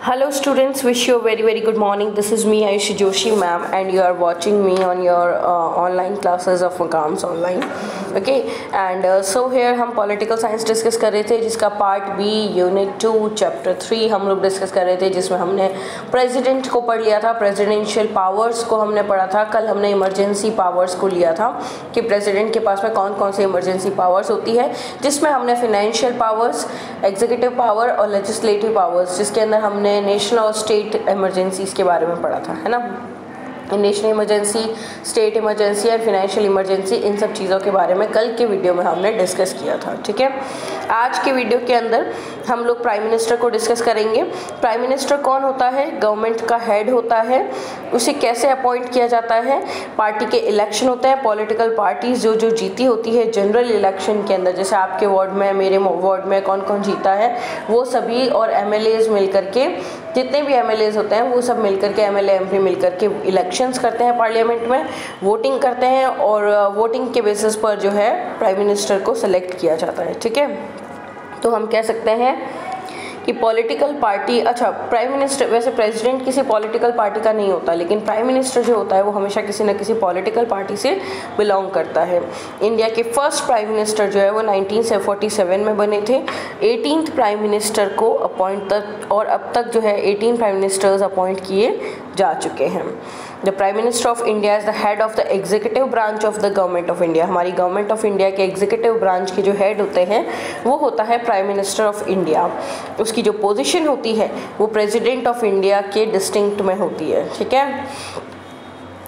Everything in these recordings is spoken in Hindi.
Hello students, wish you a very good morning. This is me Ayushi Joshi ma'am and you are watching me on your online classes of Makams online. Okay, and so here हम पॉलिटिकल साइंस डिस्कस कर रहे थे जिसका पार्ट बी यूनिट 2 चैप्टर 3 हम लोग डिस्कस कर रहे थे, जिसमें हमने प्रेसिडेंट को पढ़ लिया था, प्रेसिडेंशियल पावर्स को हमने पढ़ा था। कल हमने इमरजेंसी पावर्स को लिया था कि प्रेसिडेंट के पास में कौन कौन सी इमरजेंसी पावर्स होती है, जिसमें हमने फाइनेंशियल पावर्स, एग्जीक्यूटिव पावर और लेजिस्लेटिव पावर्स, जिसके अंदर हमने नेशनल और स्टेट इमरजेंसीज के बारे में पढ़ा था, है ना। नेशनल इमरजेंसी, स्टेट इमरजेंसी और फाइनेंशियल इमरजेंसी, इन सब चीज़ों के बारे में कल के वीडियो में हमने डिस्कस किया था। ठीक है, आज के वीडियो के अंदर हम लोग प्राइम मिनिस्टर को डिस्कस करेंगे। प्राइम मिनिस्टर कौन होता है? गवर्नमेंट का हेड होता है। उसे कैसे अपॉइंट किया जाता है? पार्टी के इलेक्शन होते हैं, पॉलिटिकल पार्टीज जो जीती होती है जनरल इलेक्शन के अंदर, जैसे आपके वार्ड में, मेरे वार्ड में कौन कौन जीता है, वो सभी और एमएलएज मिलकर के, जितने भी एमएलएज होते हैं वो सब मिलकर के, एमएलए एमपी मिलकर के इलेक्शंस करते हैं पार्लियामेंट में, वोटिंग करते हैं और वोटिंग के बेसिस पर जो है प्राइम मिनिस्टर को सेलेक्ट किया जाता है। ठीक है, तो हम कह सकते हैं कि पॉलिटिकल पार्टी, अच्छा प्राइम मिनिस्टर, वैसे प्रेसिडेंट किसी पॉलिटिकल पार्टी का नहीं होता, लेकिन प्राइम मिनिस्टर जो होता है वो हमेशा किसी न किसी पॉलिटिकल पार्टी से बिलोंग करता है। इंडिया के फर्स्ट प्राइम मिनिस्टर जो है वो 1947 में बने थे। 18th प्राइम मिनिस्टर को अपॉइंट तक, और अब तक जो है 18 प्राइम मिनिस्टर्स अपॉइंट किए जा चुके हैं। The prime minister of India is the head of the executive branch of the government of India. हमारी गवर्नमेंट ऑफ इंडिया के एग्जीक्यूटिव ब्रांच के जो हेड होते हैं वो होता है प्राइम मिनिस्टर ऑफ इंडिया। उसकी जो पोजीशन होती है वो प्रेसिडेंट ऑफ इंडिया के डिस्टिंक्ट में होती है। ठीक है,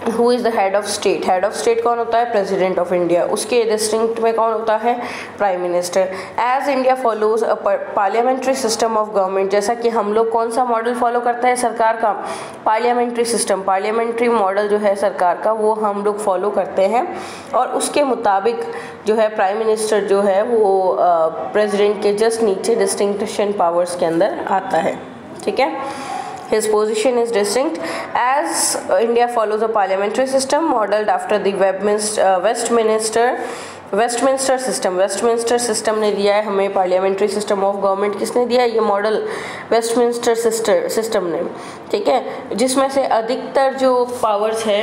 who is the head of state? Head of state कौन होता है? President of India. उसके डिस्टिंक्ट में कौन होता है? Prime minister. As India follows a parliamentary system of government, जैसा कि हम लोग कौन सा मॉडल फॉलो करते हैं सरकार का? पार्लियामेंट्री सिस्टम, पार्लियामेंट्री मॉडल जो है सरकार का वो हम लोग फॉलो करते हैं, और उसके मुताबिक जो है प्राइम मिनिस्टर जो है वो प्रेसिडेंट के जस्ट नीचे डिस्टिंक्शन पावर्स के अंदर आता है। ठीक है, his position is distinct as India follows a parliamentary system modeled after the Westminster system। Westminster system ने दिया है हमें पार्लियामेंट्री सिस्टम ऑफ गवर्नमेंट। किसने दिया ये मॉडल? वेस्टमिंस्टर सिस्टम ने। ठीक है, जिसमें से अधिकतर जो पावर्स है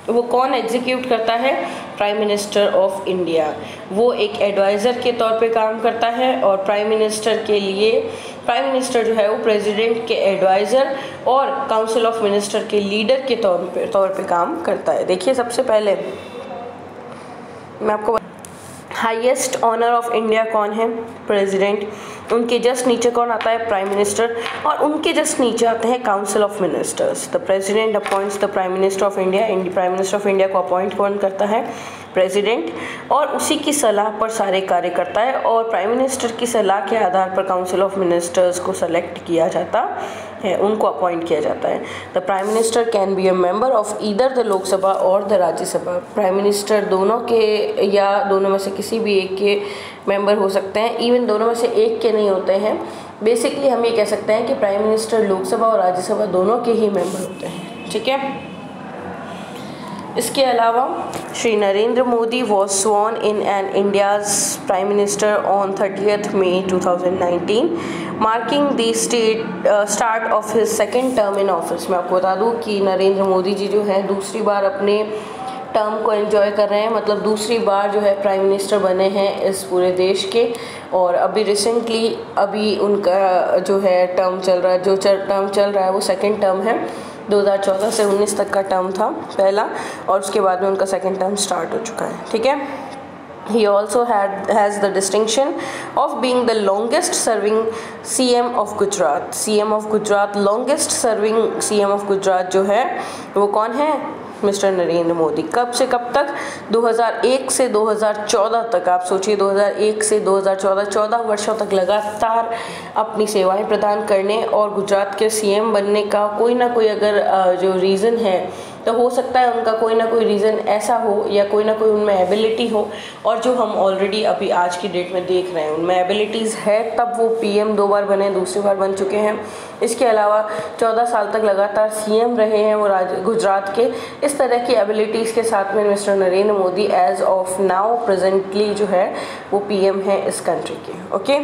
वो कौन एग्जीक्यूट करता है? Prime minister of India. वो एक एडवाइज़र के तौर पे काम करता है, और प्राइम मिनिस्टर के लिए प्राइम मिनिस्टर जो है वो प्रेसिडेंट के एडवाइज़र और काउंसिल ऑफ मिनिस्टर के लीडर के तौर पे काम करता है। देखिए, सबसे पहले मैं आपको हाईएस्ट ऑनर ऑफ इंडिया कौन है? प्रेसिडेंट। उनके जस्ट नीचे कौन आता है? Prime minister. और उनके जस्ट नीचे आते हैं council of ministers. The president appoints the prime minister of India. Prime minister of India को अपॉइंट कौन करता है? प्रेसिडेंट, और उसी की सलाह पर सारे कार्य करता है, और प्राइम मिनिस्टर की सलाह के आधार पर काउंसिल ऑफ मिनिस्टर्स को सेलेक्ट किया जाता है, उनको अपॉइंट किया जाता है। The prime minister can be a member of either the Lok Sabha और द राज्यसभा। प्राइम मिनिस्टर दोनों के या दोनों में से किसी भी एक के मेंबर हो सकते हैं, इवन दोनों में से एक के नहीं होते हैं। बेसिकली हम ये कह सकते हैं कि प्राइम मिनिस्टर लोकसभा और राज्यसभा दोनों के ही मेंबर होते हैं। ठीक है, इसके अलावा Shri Narendra Modi was sworn in an India's prime minister on 30th May 2019 marking the start of his second term in office. मैं आपको बता दूं कि नरेंद्र मोदी जी जो है दूसरी बार अपने टर्म को एंजॉय कर रहे हैं, मतलब दूसरी बार जो है प्राइम मिनिस्टर बने हैं इस पूरे देश के। और अभी रिसेंटली अभी उनका जो है टर्म चल रहा है, जो टर्म चल रहा है वो सेकेंड टर्म है। 2014 से 19 तक का टर्म था पहला, और उसके बाद में उनका सेकेंड टर्म स्टार्ट हो चुका है। ठीक है, He also has the distinction of being the longest serving CM of Gujarat। CM of Gujarat, longest serving CM of Gujarat जो है वो कौन है? मिस्टर नरेंद्र मोदी। कब से कब तक? 2001 से 2014 तक। आप सोचिए, 2001 से 2014, 14 वर्षों तक लगातार अपनी सेवाएं प्रदान करने और गुजरात के सीएम बनने का कोई ना कोई अगर जो रीज़न है, तो हो सकता है उनका कोई ना कोई रीज़न ऐसा हो या कोई ना कोई उनमें एबिलिटी हो, और जो हम ऑलरेडी अभी आज की डेट में देख रहे हैं उनमें एबिलिटीज़ है, तब वो पीएम 2 बार बने, दूसरी बार बन चुके हैं। इसके अलावा 14 साल तक लगातार सीएम रहे हैं वो गुजरात के। इस तरह की एबिलिटीज़ के साथ में mister Narendra Modi as of now presently जो है वो पीएम है इस कंट्री के। ओके,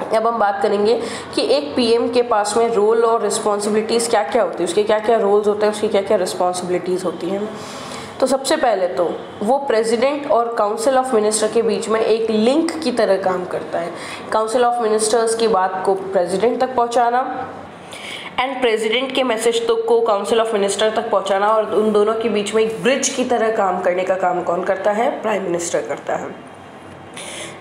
अब हम बात करेंगे कि एक पीएम के पास में रोल और रिस्पॉन्सिबिलिटीज़ क्या क्या होती है, उसके क्या क्या रोल्स होते हैं, उसकी क्या क्या रिस्पॉन्सिबिलिटीज़ होती हैं। तो सबसे पहले तो वो प्रेसिडेंट और काउंसिल ऑफ मिनिस्टर के बीच में एक लिंक की तरह काम करता है। काउंसिल ऑफ मिनिस्टर्स की बात को प्रेसिडेंट तक पहुंचाना एंड प्रेसिडेंट के मैसेज तो को काउंसिल ऑफ मिनिस्टर तक पहुंचाना, और उन दोनों के बीच में एक ब्रिज की तरह काम करने का काम कौन करता है? प्राइम मिनिस्टर करता है।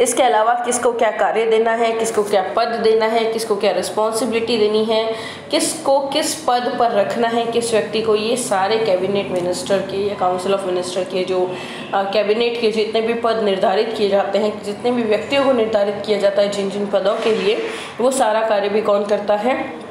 इसके अलावा किसको क्या कार्य देना है, किसको क्या पद देना है, किसको क्या रिस्पॉन्सिबिलिटी देनी है, किसको किस पद पर रखना है, किस व्यक्ति को, ये सारे कैबिनेट मिनिस्टर के या काउंसिल ऑफ मिनिस्टर के जो कैबिनेट के जितने भी पद निर्धारित किए जाते हैं, जितने भी व्यक्तियों को निर्धारित किया जाता है जिन जिन पदों के लिए, वो सारा कार्य भी कौन करता है?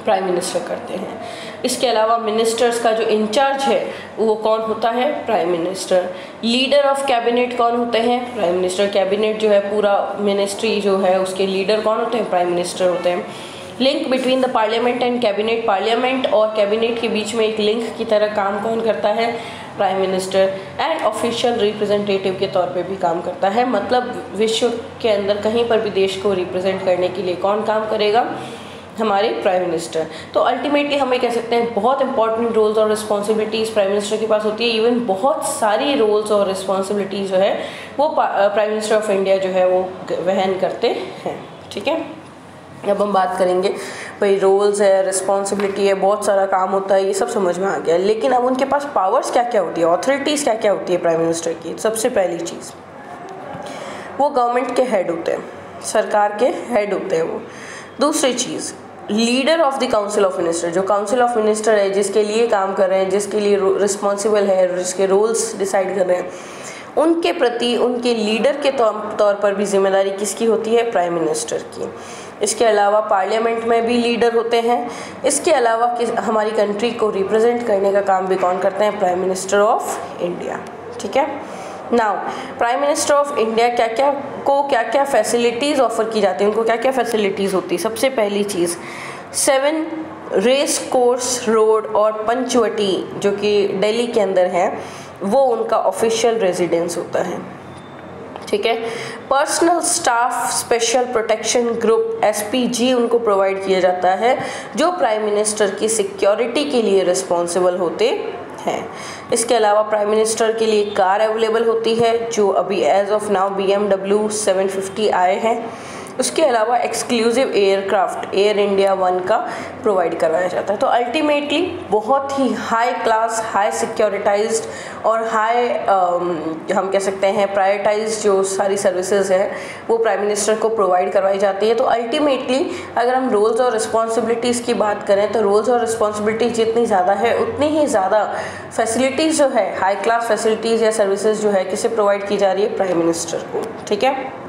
प्राइम मिनिस्टर करते हैं। इसके अलावा मिनिस्टर्स का जो इंचार्ज है वो कौन होता है? Prime minister. Leader of cabinet कौन होते हैं? Prime minister. कैबिनेट जो है पूरा मिनिस्ट्री जो है उसके लीडर कौन होते हैं? प्राइम मिनिस्टर होते हैं। Link between the parliament and cabinet, parliament और कैबिनेट के बीच में एक लिंक की तरह काम कौन करता है? Prime minister. And official representative के तौर पे भी काम करता है, मतलब विश्व के अंदर कहीं पर भी देश को रिप्रेजेंट करने के लिए कौन काम करेगा? हमारे प्राइम मिनिस्टर। तो अल्टीमेटली हम ये कह सकते हैं बहुत इंपॉर्टेंट रोल्स और रिस्पॉन्सिबिलिटीज़ प्राइम मिनिस्टर के पास होती है। इवन बहुत सारी रोल्स और रिस्पॉन्सिबिलिटीज़ जो है वो प्राइम मिनिस्टर ऑफ इंडिया जो है वो वहन करते हैं। ठीक है, अब हम बात करेंगे भाई रोल्स है, रिस्पॉन्सिबिलिटी है, बहुत सारा काम होता है, ये सब समझ में आ गया। लेकिन अब उनके पास पावर्स क्या क्या होती है, ऑथोरिटीज़ क्या क्या होती है प्राइम मिनिस्टर की? सबसे पहली चीज़, वो गवर्नमेंट के हेड होते हैं, सरकार के हेड होते हैं वो। दूसरी चीज़, leader of the council of minister, जो काउंसिल ऑफ मिनिस्टर है जिसके लिए काम कर रहे हैं, जिसके लिए रिस्पॉन्सिबल है, जिसके रोल्स डिसाइड कर रहे हैं, उनके प्रति उनके लीडर के तौर पर भी जिम्मेदारी किसकी होती है? प्राइम मिनिस्टर की। इसके अलावा पार्लियामेंट में भी लीडर होते हैं। इसके अलावा हमारी कंट्री को रिप्रेजेंट करने का काम भी कौन करते हैं? Prime minister of India. ठीक है, now prime minister of India क्या क्या फैसिलिटीज़ ऑफर की जाती हैं, उनको क्या क्या फैसिलिटीज़ होती है? सबसे पहली चीज़, 7 रेस कोर्स रोड और पंचवटी जो कि दिल्ली के अंदर है, वो उनका ऑफिशियल रेजिडेंस होता है। ठीक है, personal staff special protection group SPG उनको प्रोवाइड किया जाता है, जो प्राइम मिनिस्टर की सिक्योरिटी के लिए रिस्पॉन्सिबल होते हैं। इसके अलावा प्राइम मिनिस्टर के लिए कार अवेलेबल होती है, जो अभी एज ऑफ नाउ BMW 750 आए हैं। उसके अलावा एक्सक्लूसिव एयरक्राफ्ट एयर इंडिया 1 का प्रोवाइड करवाया जाता है। तो अल्टीमेटली बहुत ही हाई क्लास, हाई सिक्योरिटाइज्ड और हाई हम कह सकते हैं प्रायोरिटाइज्ड जो सारी सर्विसेज है वो प्राइम मिनिस्टर को प्रोवाइड करवाई जाती है। तो अल्टीमेटली अगर हम रोल्स और रिस्पॉन्सिबिलिटीज़ की बात करें तो रोल्स और रिस्पॉन्सिबिलिटीज़ जितनी ज़्यादा है उतनी ही ज़्यादा फैसिलिटीज़ जो है, हाई क्लास फैसिलिटीज़ या सर्विसेज जो है किसे प्रोवाइड की जा रही है? प्राइम मिनिस्टर को। ठीक है,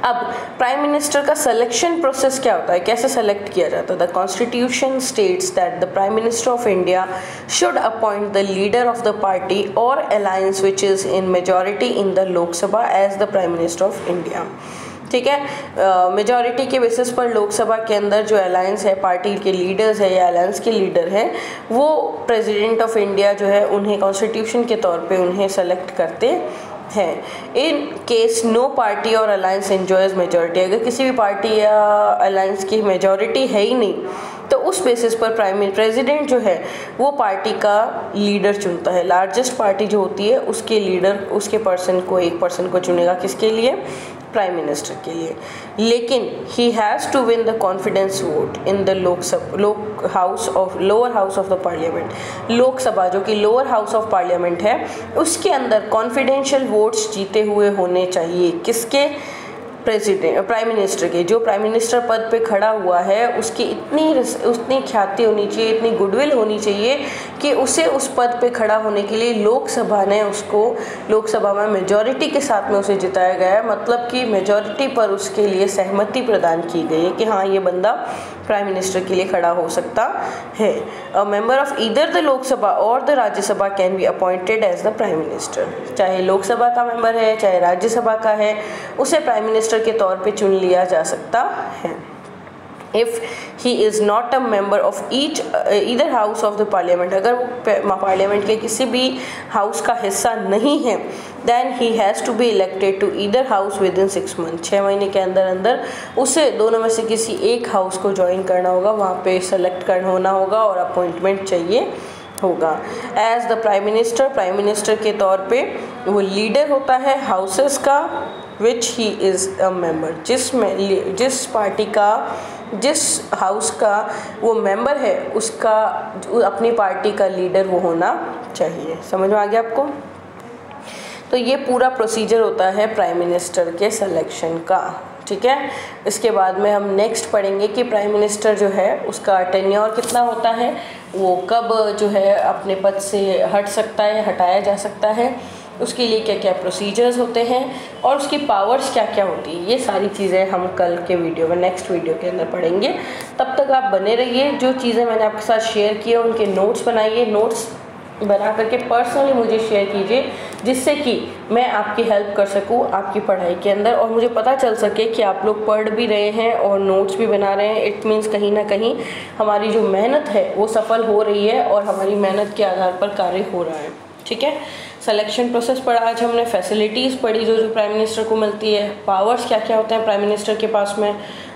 अब प्राइम मिनिस्टर का सिलेक्शन प्रोसेस क्या होता है, कैसे सेलेक्ट किया जाता है? The constitution states that the prime minister of India should appoint the leader of the party और alliance which is in majority in the Lok Sabha as the prime minister of India. ठीक है, मेजॉरिटी के बेसिस पर लोकसभा के अंदर जो अलायंस है, पार्टी के लीडर्स है या अलायंस के लीडर हैं, वो प्रेसिडेंट ऑफ इंडिया जो है उन्हें कॉन्स्टिट्यूशन के तौर पे उन्हें सेलेक्ट करते हैं। इन केस नो पार्टी और अलायंस एंजॉयज मेजॉरिटी, अगर किसी भी पार्टी या अलायंस की मेजॉरिटी है ही नहीं तो उस बेसिस पर प्रेसिडेंट जो है वो पार्टी का लीडर चुनता है। लार्जेस्ट पार्टी जो होती है उसके लीडर, उसके एक पर्सन को चुनेगा, किसके लिए? प्राइम मिनिस्टर के लिए। लेकिन he has to win the confidence vote in the lower house of the parliament. Lok Sabha जो कि लोअर हाउस ऑफ पार्लियामेंट है उसके अंदर कॉन्फिडेंशियल वोट्स जीते हुए होने चाहिए। किसके? प्राइम मिनिस्टर के। जो प्राइम मिनिस्टर पद पे खड़ा हुआ है उसकी उतनी ख्याति होनी चाहिए, इतनी गुडविल होनी चाहिए कि उसे उस पद पे खड़ा होने के लिए लोकसभा में मेजॉरिटी के साथ में उसे जिताया गया है, मतलब कि मेजॉरिटी पर उसके लिए सहमति प्रदान की गई है कि हाँ ये बंदा प्राइम मिनिस्टर के लिए खड़ा हो सकता है। A member of either the Lok Sabha और the Rajya Sabha can be appointed as the prime minister. चाहे लोकसभा का मेंबर है चाहे राज्यसभा का है, उसे प्राइम मिनिस्टर के तौर पे चुन लिया जा सकता है। If he is not a member of either house of the parliament, अगर वो पार्लियामेंट के किसी भी हाउस का हिस्सा नहीं है, then he has to be elected to either house within 6 month, 6 महीने के अंदर अंदर उसे दोनों में से किसी एक हाउस को ज्वाइन करना होगा, वहाँ पे सेलेक्ट करना होना होगा और अपॉइंटमेंट चाहिए होगा। एज द प्राइम मिनिस्टर के तौर पे वो लीडर होता है हाउसेस का, विच ही इज़ अ मेंबर, जिस पार्टी का, जिस हाउस का वो मेंबर है उसका अपनी पार्टी का लीडर वो होना चाहिए। समझ में आ गया आपको? तो ये पूरा प्रोसीजर होता है प्राइम मिनिस्टर के सिलेक्शन का, ठीक है। इसके बाद में हम नेक्स्ट पढ़ेंगे कि प्राइम मिनिस्टर जो है उसका टेन्योर कितना होता है, वो कब जो है अपने पद से हट सकता है, हटाया जा सकता है, उसके लिए क्या क्या प्रोसीजर्स होते हैं और उसकी पावर्स क्या क्या होती है, ये सारी चीज़ें हम कल के वीडियो में, नेक्स्ट वीडियो के अंदर पढ़ेंगे। तब तक आप बने रहिए। जो चीज़ें मैंने आपके साथ शेयर की है उनके नोट्स बनाइए, नोट्स बना करके पर्सनली मुझे शेयर कीजिए, जिससे कि मैं आपकी हेल्प कर सकूं आपकी पढ़ाई के अंदर और मुझे पता चल सके कि आप लोग पढ़ भी रहे हैं और नोट्स भी बना रहे हैं। इट मीन्स कहीं ना कहीं हमारी जो मेहनत है वो सफल हो रही है और हमारी मेहनत के आधार पर कार्य हो रहा है, ठीक है। सिलेक्शन प्रोसेस पढ़ा आज हमने, फैसिलिटीज़ पढ़ी जो प्राइम मिनिस्टर को मिलती है, पावर्स क्या क्या होते हैं प्राइम मिनिस्टर के पास में,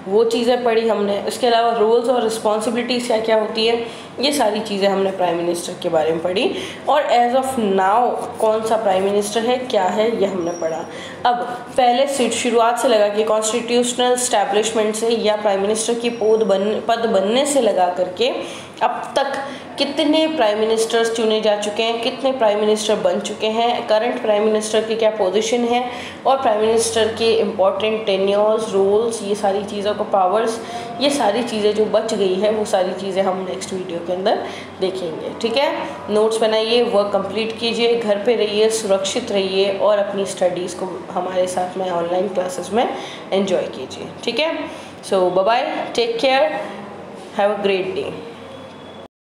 वो चीज़ें पढ़ी हमने। इसके अलावा रोल्स और रिस्पॉन्सिबिलिटीज़ क्या क्या होती है, ये सारी चीज़ें हमने प्राइम मिनिस्टर के बारे में पढ़ी। और एज ऑफ नाउ कौन सा प्राइम मिनिस्टर है, क्या है, ये हमने पढ़ा। अब पहले शुरुआत से लगा कि कॉन्स्टिट्यूशनल स्टैब्लिशमेंट से या प्राइम मिनिस्टर की पद बनने से लगा करके अब तक कितने प्राइम मिनिस्टर्स चुने जा चुके हैं, कितने प्राइम मिनिस्टर बन चुके हैं, करंट प्राइम मिनिस्टर की क्या पोजीशन है और प्राइम मिनिस्टर के इम्पॉर्टेंट टेन्योर्स, रोल्स, ये सारी चीज़ों को, पावर्स, ये सारी चीज़ें जो बच गई है वो सारी चीज़ें हम नेक्स्ट वीडियो के अंदर देखेंगे, ठीक है। नोट्स बनाइए, वर्क कंप्लीट कीजिए, घर पे रहिए, सुरक्षित रहिए और अपनी स्टडीज़ को हमारे साथ में ऑनलाइन क्लासेस में एंजॉय कीजिए, ठीक है। So bye bye, take care, have a great day.